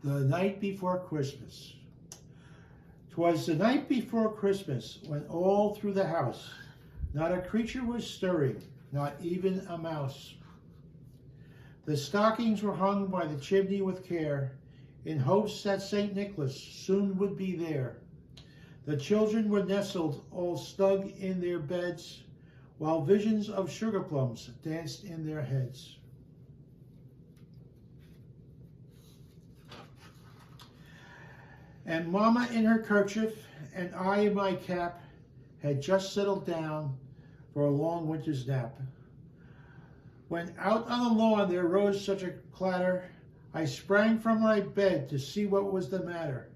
The night before Christmas. 'Twas the night before Christmas, when all through the house not a creature was stirring, not even a mouse. The stockings were hung by the chimney with care, in hopes that St. Nicholas soon would be there. The children were nestled all snug in their beds, while visions of sugar plums danced in their heads. And Mama in her kerchief and I in my cap had just settled down for a long winter's nap. When out on the lawn there rose such a clatter, I sprang from my bed to see what was the matter.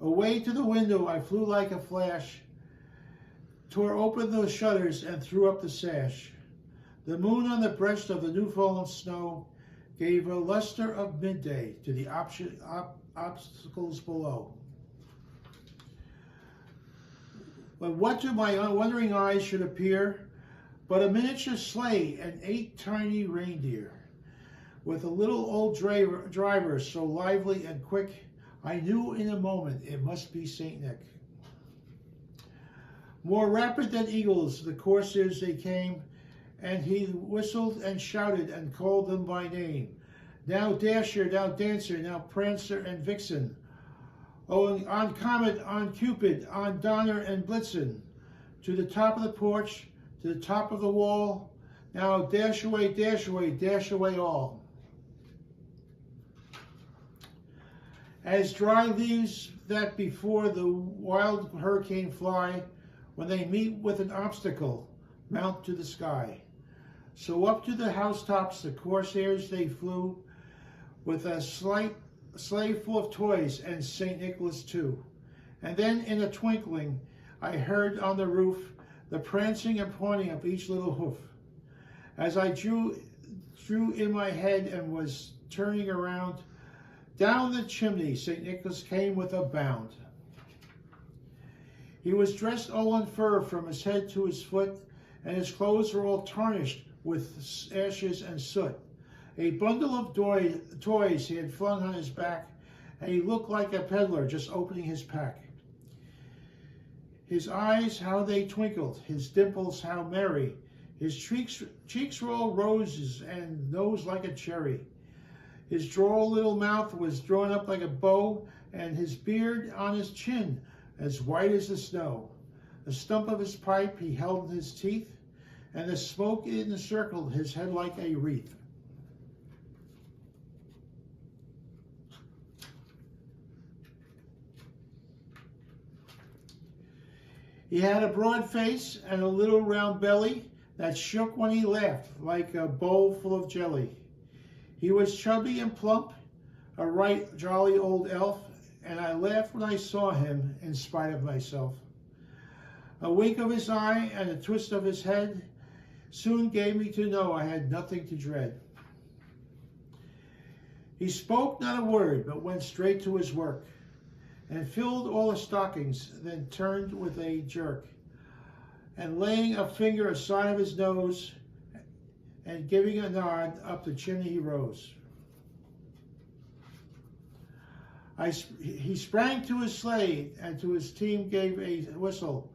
Away to the window I flew like a flash, tore open those shutters and threw up the sash. The moon on the breast of the new-fallen snow gave a luster of midday to the obstacles below. But what to my wondering eyes should appear but a miniature sleigh and 8 tiny reindeer, with a little old driver so lively and quick, I knew in a moment it must be St. Nick. More rapid than eagles, the coursers they came, and he whistled and shouted and called them by name. Now Dasher, now Dancer, now Prancer and Vixen. Oh, on Comet, on Cupid, on Donner and Blitzen. To the top of the porch, to the top of the wall. Now dash away, dash away, dash away all. As dry leaves that before the wild hurricane fly, when they meet with an obstacle, mount to the sky. So up to the housetops the corsairs they flew, with a sleigh full of toys and St. Nicholas too. And then in a twinkling I heard on the roof the prancing and pointing of each little hoof. As I drew in my head and was turning around, down the chimney St. Nicholas came with a bound. He was dressed all in fur from his head to his foot, and his clothes were all tarnished with ashes and soot. A bundle of toys he had flung on his back, and he looked like a peddler just opening his pack. His eyes, how they twinkled, his dimples, how merry. His cheeks were all roses, and nose like a cherry. His droll little mouth was drawn up like a bow, and his beard on his chin as white as the snow. The stump of his pipe he held in his teeth, and the smoke encircled his head like a wreath. He had a broad face and a little round belly that shook when he laughed like a bowl full of jelly. He was chubby and plump, a right jolly old elf, and I laughed when I saw him in spite of myself. A wink of his eye and a twist of his head soon gave me to know I had nothing to dread. He spoke not a word, but went straight to his work, and filled all the stockings, then turned with a jerk, and laying a finger aside of his nose, and giving a nod, up the chimney he rose. He sprang to his sleigh, and to his team gave a whistle,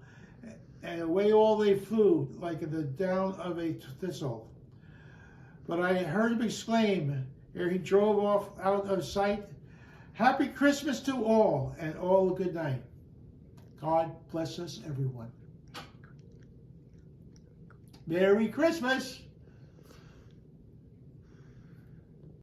and away all they flew like the down of a thistle. But I heard him exclaim, ere he drove off out of sight, Happy Christmas to all, and all a good night. God bless us, everyone. Merry Christmas!